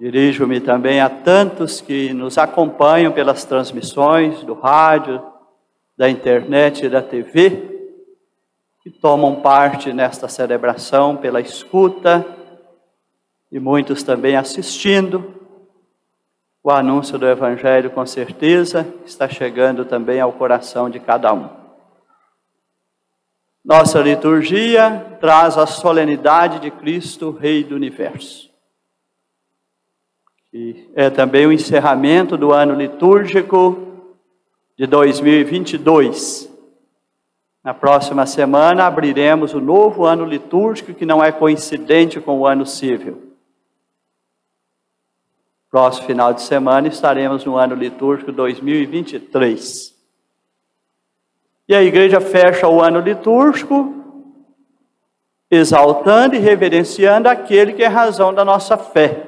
Dirijo-me também a tantos que nos acompanham pelas transmissões do rádio, da internet e da TV, que tomam parte nesta celebração pela escuta e muitos também assistindo. O anúncio do Evangelho, com certeza, está chegando também ao coração de cada um. Nossa liturgia traz a solenidade de Cristo, Rei do Universo. E é também o encerramento do ano litúrgico de 2022. Na próxima semana abriremos o novo ano litúrgico, que não é coincidente com o ano civil. Próximo final de semana estaremos no ano litúrgico 2023. E a igreja fecha o ano litúrgico exaltando e reverenciando aquele que é razão da nossa fé.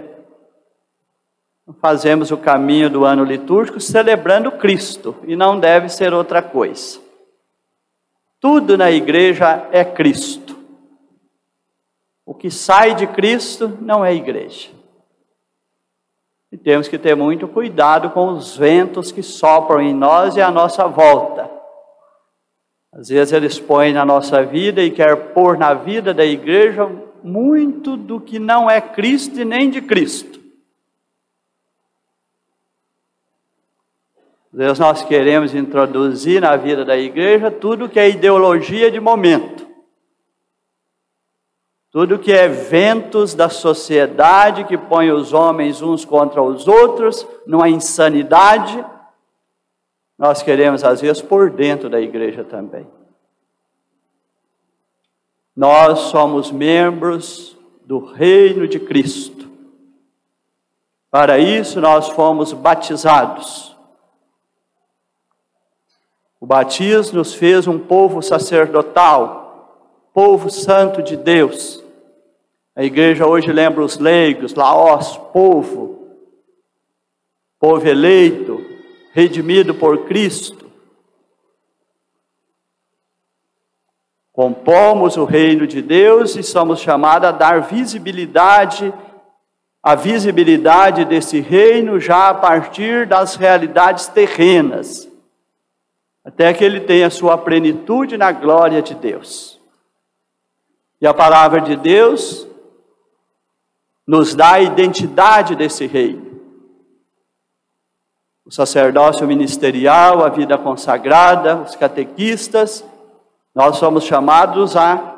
Fazemos o caminho do ano litúrgico celebrando Cristo, e não deve ser outra coisa. Tudo na igreja é Cristo. O que sai de Cristo não é igreja. E temos que ter muito cuidado com os ventos que sopram em nós e à nossa volta. Às vezes eles põem na nossa vida e querem pôr na vida da igreja muito do que não é Cristo e nem de Cristo. Às vezes nós queremos introduzir na vida da igreja tudo que é ideologia de momento. Tudo que é ventos da sociedade que põe os homens uns contra os outros, numa insanidade. Nós queremos às vezes por dentro da igreja também. Nós somos membros do reino de Cristo. Para isso nós fomos batizados. O batismo nos fez um povo sacerdotal, povo santo de Deus. A igreja hoje lembra os leigos, laós, povo eleito, redimido por Cristo. Compomos o reino de Deus e somos chamados a dar visibilidade, a visibilidade desse reino já a partir das realidades terrenas, até que ele tenha sua plenitude na glória de Deus. E a palavra de Deus nos dá a identidade desse reino. O sacerdócio ministerial, a vida consagrada, os catequistas, nós somos chamados a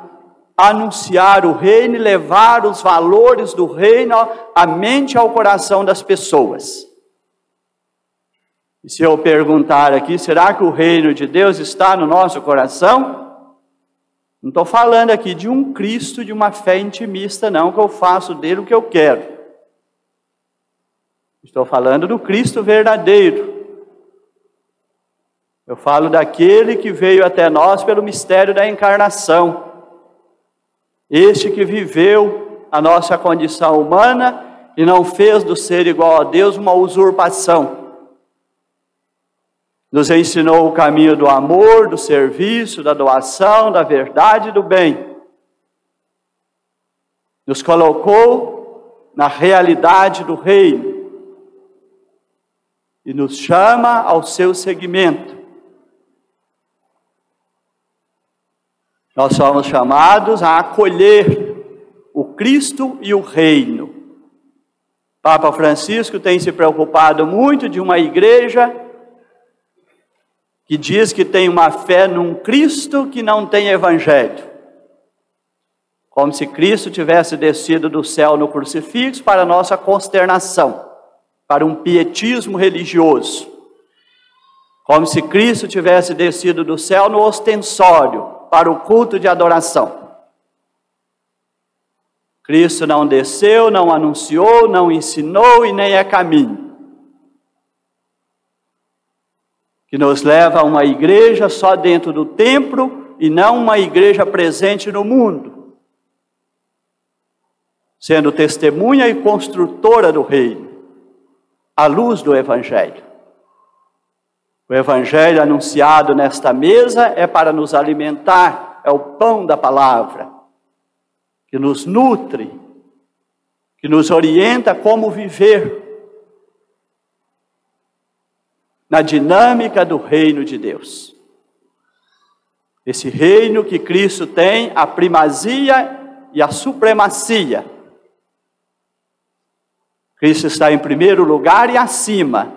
anunciar o reino e levar os valores do reino à mente e ao coração das pessoas. E se eu perguntar aqui, será que o reino de Deus está no nosso coração? Não estou falando aqui de um Cristo, de uma fé intimista, não, que eu faço dele o que eu quero. Estou falando do Cristo verdadeiro. Eu falo daquele que veio até nós pelo mistério da encarnação. Este que viveu a nossa condição humana e não fez do ser igual a Deus uma usurpação. Nos ensinou o caminho do amor, do serviço, da doação, da verdade e do bem. Nos colocou na realidade do reino e nos chama ao seu seguimento. Nós somos chamados a acolher o Cristo e o reino. Papa Francisco tem se preocupado muito de uma igreja que diz que tem uma fé num Cristo que não tem evangelho. Como se Cristo tivesse descido do céu no crucifixo para nossa consternação, para um pietismo religioso. Como se Cristo tivesse descido do céu no ostensório, para o culto de adoração. Cristo não desceu, não anunciou, não ensinou e nem é caminho. Que nos leva a uma igreja só dentro do templo e não uma igreja presente no mundo, sendo testemunha e construtora do reino, à luz do Evangelho. O Evangelho anunciado nesta mesa é para nos alimentar, é o pão da palavra, que nos nutre, que nos orienta como viver na dinâmica do reino de Deus. Esse reino que Cristo tem a primazia e a supremacia. Cristo está em primeiro lugar e acima.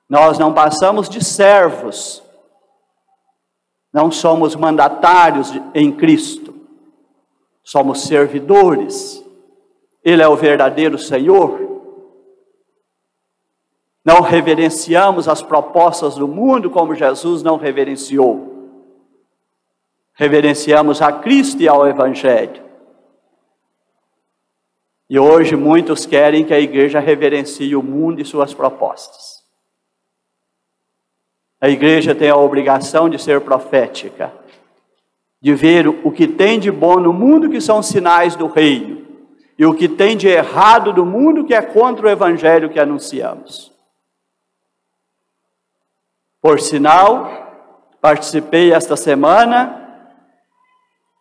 Nós não passamos de servos. Não somos mandatários em Cristo. Somos servidores. Ele é o verdadeiro Senhor. Não reverenciamos as propostas do mundo como Jesus não reverenciou. Reverenciamos a Cristo e ao Evangelho. E hoje muitos querem que a igreja reverencie o mundo e suas propostas. A igreja tem a obrigação de ser profética, de ver o que tem de bom no mundo, que são sinais do reino, e o que tem de errado do mundo, que é contra o Evangelho que anunciamos. Por sinal, participei esta semana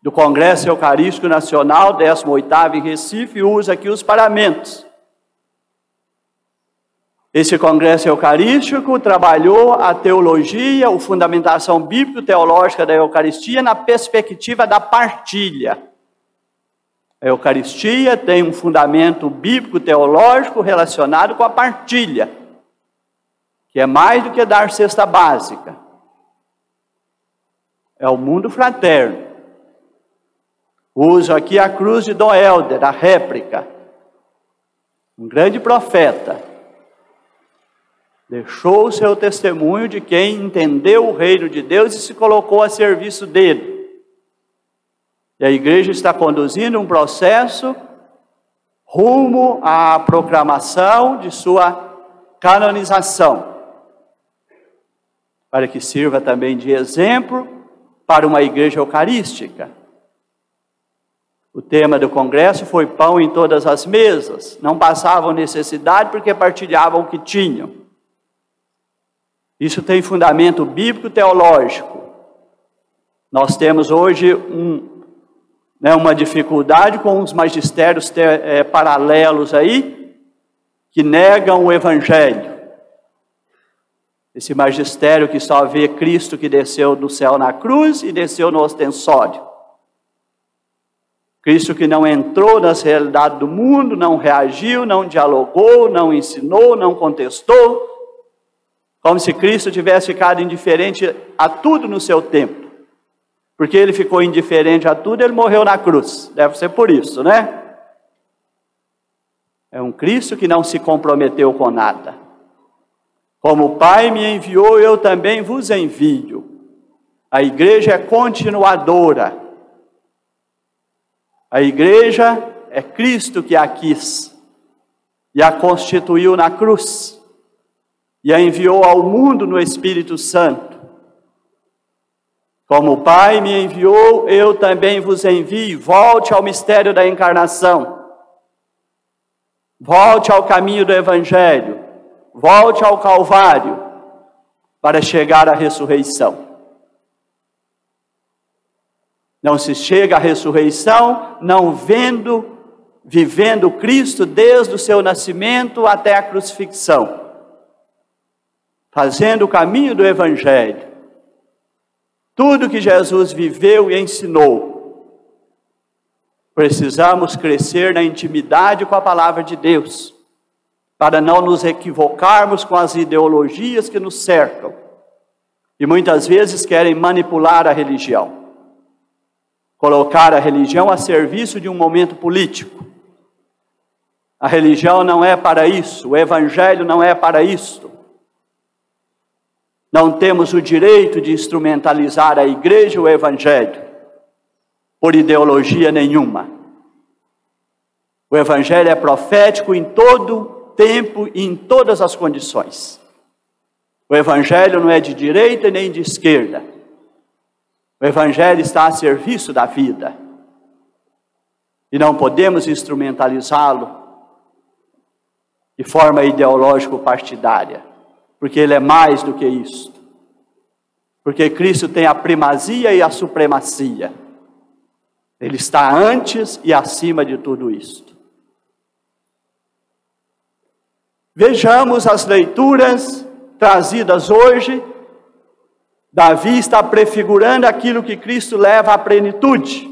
do Congresso Eucarístico Nacional, 18º em Recife, e uso aqui os paramentos. Esse Congresso Eucarístico trabalhou a teologia, a fundamentação bíblico-teológica da Eucaristia na perspectiva da partilha. A Eucaristia tem um fundamento bíblico-teológico relacionado com a partilha, que é mais do que dar cesta básica. É o mundo fraterno. Uso aqui a cruz de Dom Helder, a réplica. Um grande profeta. Deixou o seu testemunho de quem entendeu o reino de Deus e se colocou a serviço dele. E a igreja está conduzindo um processo rumo à proclamação de sua canonização, para que sirva também de exemplo para uma igreja eucarística. O tema do congresso foi pão em todas as mesas. Não passavam necessidade porque partilhavam o que tinham. Isso tem fundamento bíblico-teológico. Nós temos hoje uma dificuldade com os magistérios paralelos aí, que negam o Evangelho. Esse magistério que só vê Cristo que desceu do céu na cruz e desceu no ostensório. Cristo que não entrou nas realidades do mundo, não reagiu, não dialogou, não ensinou, não contestou. Como se Cristo tivesse ficado indiferente a tudo no seu tempo. Porque ele ficou indiferente a tudo, ele morreu na cruz. Deve ser por isso, né? É um Cristo que não se comprometeu com nada. Como o Pai me enviou, eu também vos envio. A igreja é continuadora. A igreja é Cristo que a quis e a constituiu na cruz e a enviou ao mundo no Espírito Santo. Como o Pai me enviou, eu também vos envio. Volte ao mistério da encarnação. Volte ao caminho do Evangelho. Volte ao Calvário para chegar à ressurreição. Não se chega à ressurreição não vivendo Cristo desde o seu nascimento até a crucifixão, fazendo o caminho do Evangelho. Tudo que Jesus viveu e ensinou. Precisamos crescer na intimidade com a palavra de Deus, para não nos equivocarmos com as ideologias que nos cercam e muitas vezes querem manipular a religião. Colocar a religião a serviço de um momento político. A religião não é para isso, o Evangelho não é para isso. Não temos o direito de instrumentalizar a igreja e o Evangelho por ideologia nenhuma. O Evangelho é profético em todo tempo e em todas as condições. O Evangelho não é de direita nem de esquerda. O Evangelho está a serviço da vida. E não podemos instrumentalizá-lo de forma ideológico-partidária, porque ele é mais do que isso. Porque Cristo tem a primazia e a supremacia. Ele está antes e acima de tudo isto. Vejamos as leituras trazidas hoje. Davi está prefigurando aquilo que Cristo leva à plenitude.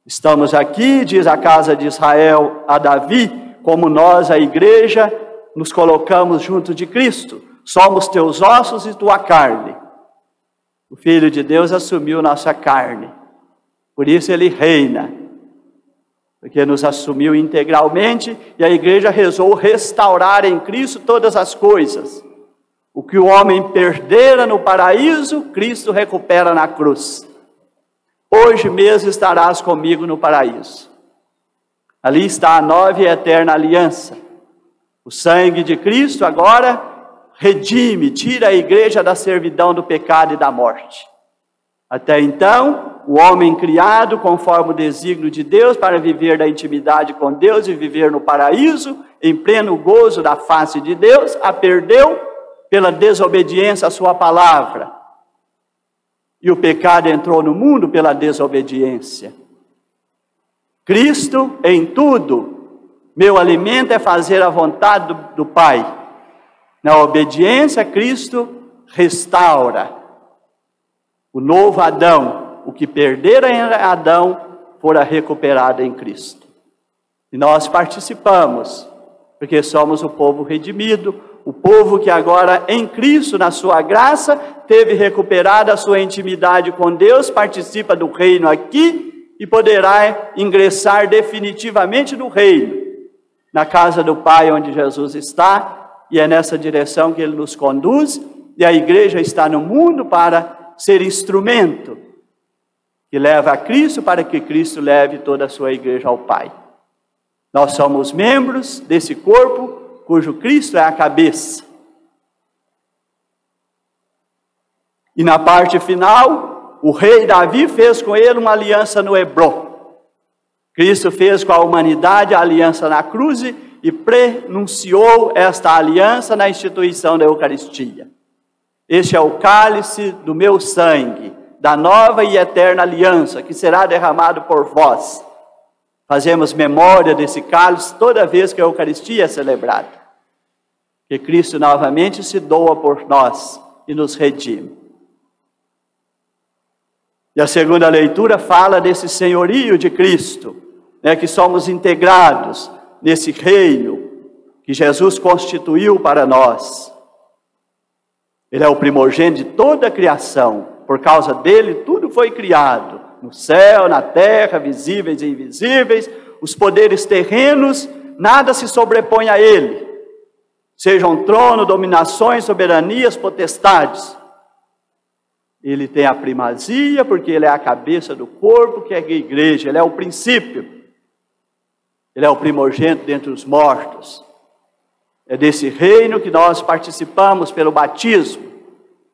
Estamos aqui, diz a casa de Israel a Davi, como nós, a igreja, nos colocamos junto de Cristo. Somos teus ossos e tua carne. O Filho de Deus assumiu nossa carne. Por isso ele reina. Porque nos assumiu integralmente e a igreja rezou restaurar em Cristo todas as coisas. O que o homem perdera no paraíso, Cristo recupera na cruz. Hoje mesmo estarás comigo no paraíso. Ali está a nova e eterna aliança. O sangue de Cristo agora redime, tira a igreja da servidão do pecado e da morte. Até então, o homem criado conforme o desígnio de Deus para viver da intimidade com Deus e viver no paraíso, em pleno gozo da face de Deus, a perdeu pela desobediência à sua palavra. E o pecado entrou no mundo pela desobediência. Cristo em tudo, meu alimento é fazer a vontade do Pai. Na obediência, Cristo restaura. O novo Adão, o que perdera em Adão, fora recuperado em Cristo. E nós participamos, porque somos o povo redimido, o povo que agora em Cristo, na sua graça, teve recuperada a sua intimidade com Deus, participa do reino aqui e poderá ingressar definitivamente no reino, na casa do Pai onde Jesus está, e é nessa direção que Ele nos conduz, e a igreja está no mundo para ser instrumento que leva a Cristo para que Cristo leve toda a sua igreja ao Pai. Nós somos membros desse corpo cujo Cristo é a cabeça. E na parte final, o rei Davi fez com ele uma aliança no Hebron. Cristo fez com a humanidade a aliança na cruz e prenunciou esta aliança na instituição da Eucaristia. Este é o cálice do meu sangue, da nova e eterna aliança, que será derramado por vós. Fazemos memória desse cálice toda vez que a Eucaristia é celebrada. Que Cristo novamente se doa por nós e nos redime. E a segunda leitura fala desse senhorio de Cristo, que somos integrados nesse reino que Jesus constituiu para nós. Ele é o primogênito de toda a criação. Por causa dele, tudo foi criado. No céu, na terra, visíveis e invisíveis. Os poderes terrenos, nada se sobrepõe a ele. Sejam trono, dominações, soberanias, potestades. Ele tem a primazia, porque ele é a cabeça do corpo, que é a igreja. Ele é o princípio. Ele é o primogênito dentre os mortos. É desse reino que nós participamos pelo batismo.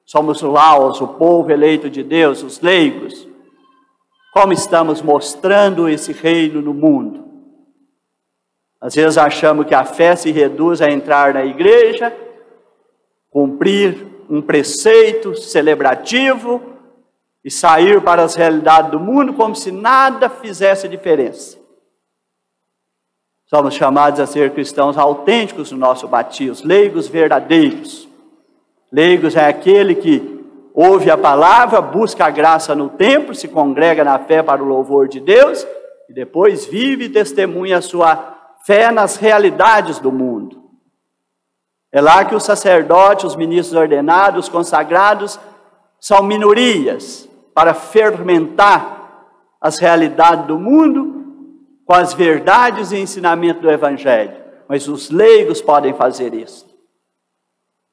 Somos os laos, o povo eleito de Deus, os leigos. Como estamos mostrando esse reino no mundo? Às vezes achamos que a fé se reduz a entrar na igreja, cumprir um preceito celebrativo e sair para as realidades do mundo como se nada fizesse diferença. Somos chamados a ser cristãos autênticos no nosso batismo, leigos verdadeiros. Leigos é aquele que ouve a palavra, busca a graça no templo, se congrega na fé para o louvor de Deus e depois vive e testemunha a sua fé nas realidades do mundo. É lá que os sacerdotes, os ministros ordenados, os consagrados, são minorias para fermentar as realidades do mundo com as verdades e ensinamento do Evangelho. Mas os leigos podem fazer isso.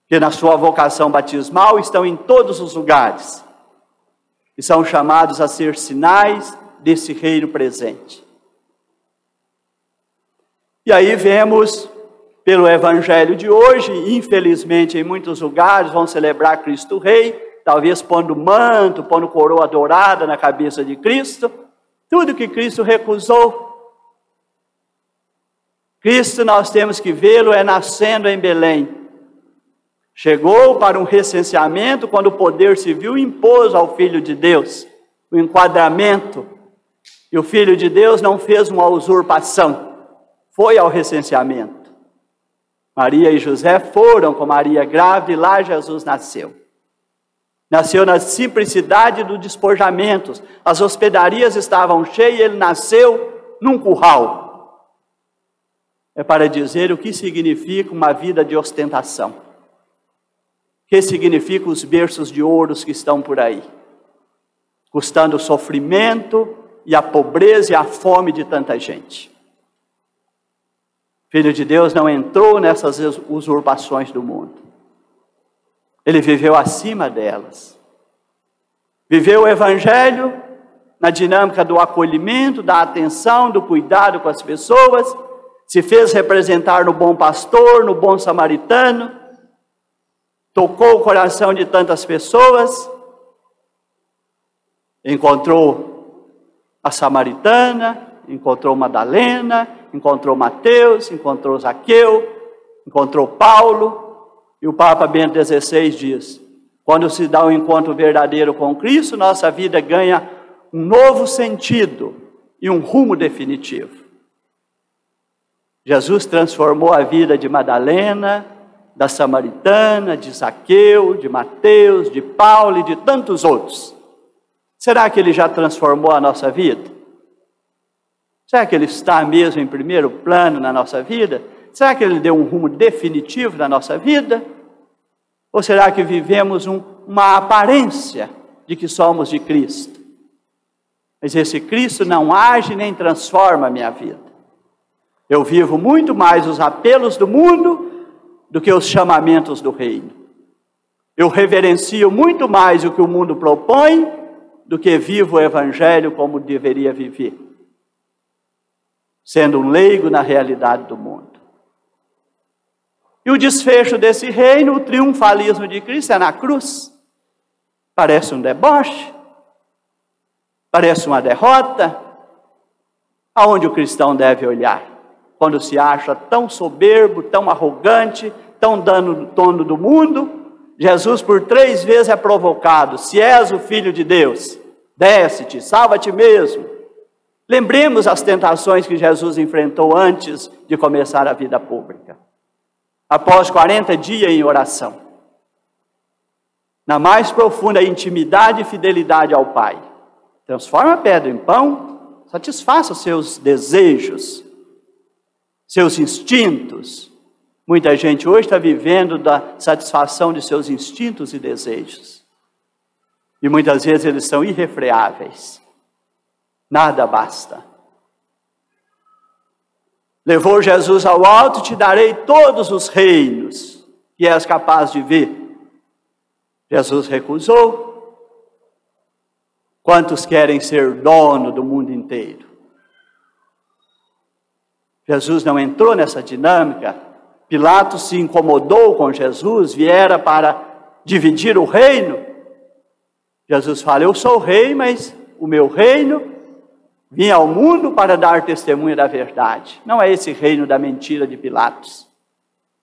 Que na sua vocação batismal estão em todos os lugares. E são chamados a ser sinais desse reino presente. E aí vemos, pelo Evangelho de hoje, infelizmente em muitos lugares vão celebrar Cristo Rei, talvez pondo manto, pondo coroa dourada na cabeça de Cristo, tudo que Cristo recusou. Cristo, nós temos que vê-lo nascendo em Belém. Chegou para um recenseamento quando o poder civil impôs ao Filho de Deus o enquadramento. E o Filho de Deus não fez uma usurpação, foi ao recenseamento. Maria e José foram com Maria grávida e lá Jesus nasceu. Nasceu na simplicidade do despojamento. As hospedarias estavam cheias, ele nasceu num curral. É para dizer o que significa uma vida de ostentação. O que significa os berços de ouros que estão por aí, custando o sofrimento e a pobreza e a fome de tanta gente. O Filho de Deus não entrou nessas usurpações do mundo. Ele viveu acima delas. Viveu o Evangelho na dinâmica do acolhimento, da atenção, do cuidado com as pessoas. Se fez representar no bom pastor, no bom samaritano. Tocou o coração de tantas pessoas. Encontrou a samaritana, encontrou Madalena, encontrou Mateus, encontrou Zaqueu, encontrou Paulo. E o Papa Bento XVI diz: quando se dá um encontro verdadeiro com Cristo, nossa vida ganha um novo sentido e um rumo definitivo. Jesus transformou a vida de Madalena, da samaritana, de Zaqueu, de Mateus, de Paulo e de tantos outros. Será que ele já transformou a nossa vida? Será que ele está mesmo em primeiro plano na nossa vida? Será que ele deu um rumo definitivo na nossa vida? Ou será que vivemos uma aparência de que somos de Cristo? Mas esse Cristo não age nem transforma a minha vida. Eu vivo muito mais os apelos do mundo do que os chamamentos do reino. Eu reverencio muito mais o que o mundo propõe do que vivo o Evangelho como deveria viver, sendo um leigo na realidade do mundo. E o desfecho desse reino, o triunfalismo de Cristo, é na cruz. Parece um deboche, parece uma derrota. Aonde o cristão deve olhar? Quando se acha tão soberbo, tão arrogante, tão dono do mundo. Jesus por 3 vezes é provocado: se és o Filho de Deus, desce-te, salva-te mesmo. Lembremos as tentações que Jesus enfrentou antes de começar a vida pública. Após 40 dias em oração, na mais profunda intimidade e fidelidade ao Pai, transforma a pedra em pão, satisfaça os seus desejos, seus instintos. Muita gente hoje está vivendo da satisfação de seus instintos e desejos. E muitas vezes eles são irrefreáveis. Nada basta. Levou Jesus ao alto: te darei todos os reinos que és capaz de ver. Jesus recusou. Quantos querem ser dono do mundo inteiro? Jesus não entrou nessa dinâmica. Pilatos se incomodou com Jesus, viera para dividir o reino. Jesus fala: eu sou o rei, mas o meu reino vim ao mundo para dar testemunho da verdade. Não é esse reino da mentira de Pilatos.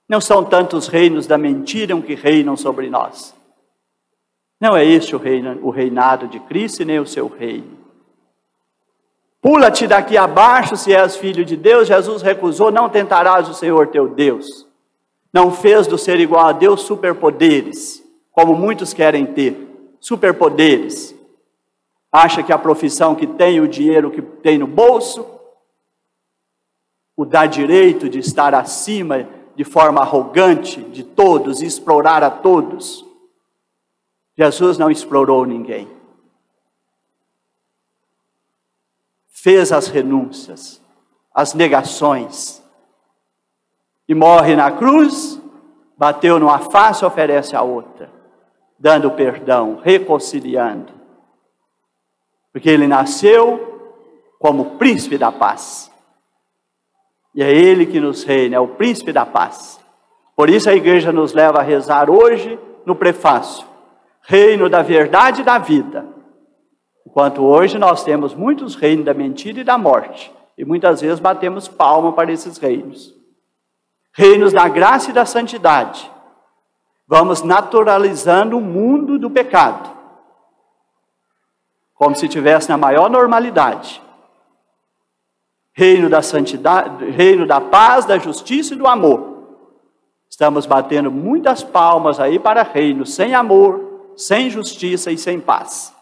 Não são tantos reinos da mentira que reinam sobre nós. Não é este o reinado de Cristo e nem o seu reino. Pula-te daqui abaixo se és filho de Deus. Jesus recusou: não tentarás o Senhor teu Deus. Não fez do ser igual a Deus superpoderes, como muitos querem ter, superpoderes. Acha que a profissão que tem, o dinheiro que tem no bolso, o dá direito de estar acima de forma arrogante de todos e explorar a todos. Jesus não explorou ninguém. Fez as renúncias, as negações, e morre na cruz, bateu numa face, oferece a outra, dando perdão, reconciliando. Porque ele nasceu como príncipe da paz. E é ele que nos reina, é o príncipe da paz. Por isso a igreja nos leva a rezar hoje no prefácio: reino da verdade e da vida. Enquanto hoje nós temos muitos reinos da mentira e da morte. E muitas vezes batemos palma para esses reinos. Reinos da graça e da santidade. Vamos naturalizando o mundo do pecado, como se estivesse na maior normalidade. Reino da santidade, reino da paz, da justiça e do amor. Estamos batendo muitas palmas aí para reino sem amor, sem justiça e sem paz.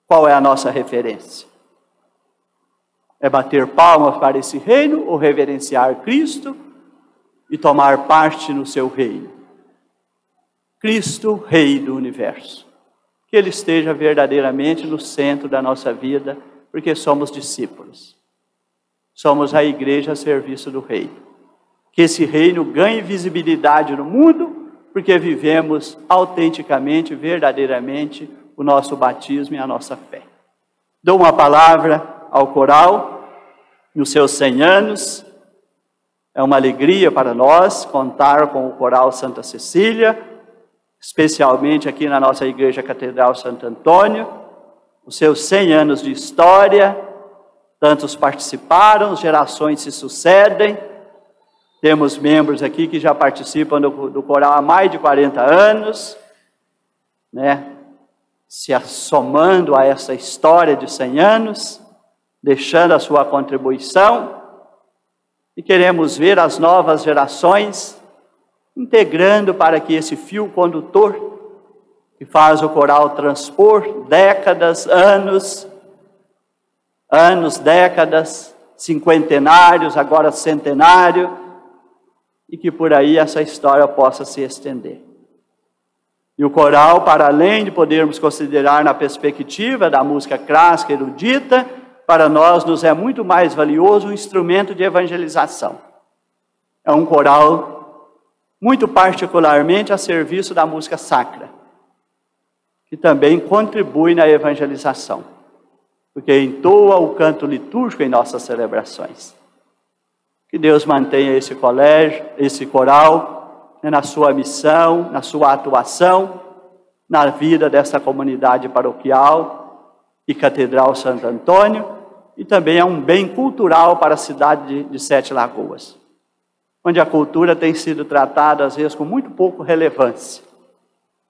Qual é a nossa referência? É bater palmas para esse reino ou reverenciar Cristo e tomar parte no seu reino? Cristo, Rei do Universo. Que Ele esteja verdadeiramente no centro da nossa vida, porque somos discípulos. Somos a igreja a serviço do reino. Que esse reino ganhe visibilidade no mundo, porque vivemos autenticamente, verdadeiramente, o nosso batismo e a nossa fé. Dou uma palavra ao coral, nos seus 100 anos. É uma alegria para nós contar com o coral Santa Cecília, especialmente aqui na nossa Igreja Catedral Santo Antônio. Os seus 100 anos de história, tantos participaram, gerações se sucedem. Temos membros aqui que já participam do coral há mais de 40 anos, né? Se somando a essa história de 100 anos, deixando a sua contribuição, e queremos ver as novas gerações integrando para que esse fio condutor que faz o coral transpor décadas, décadas, cinquentenários, agora centenário, e que por aí essa história possa se estender. E o coral, para além de podermos considerar na perspectiva da música clássica erudita, para nós nos é muito mais valioso um instrumento de evangelização. É um coral muito particularmente a serviço da música sacra, que também contribui na evangelização, porque entoa o canto litúrgico em nossas celebrações. Que Deus mantenha esse colégio, esse coral, na sua missão, na sua atuação, na vida dessa comunidade paroquial e Catedral Santo Antônio, e também é um bem cultural para a cidade de Sete Lagoas, onde a cultura tem sido tratada, às vezes, com muito pouco relevância.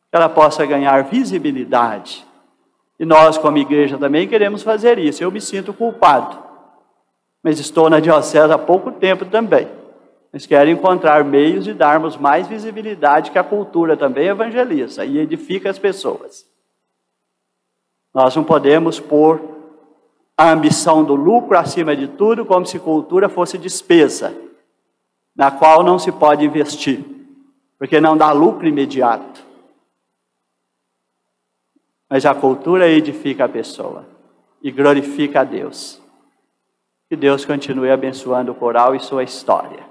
Que ela possa ganhar visibilidade. E nós, como igreja, também queremos fazer isso. Eu me sinto culpado, mas estou na diocese há pouco tempo também. Mas quero encontrar meios de darmos mais visibilidade, que a cultura também evangeliza e edifica as pessoas. Nós não podemos pôr a ambição do lucro acima de tudo, como se cultura fosse despesa, na qual não se pode investir, porque não dá lucro imediato. Mas a cultura edifica a pessoa e glorifica a Deus. Que Deus continue abençoando o coral e sua história.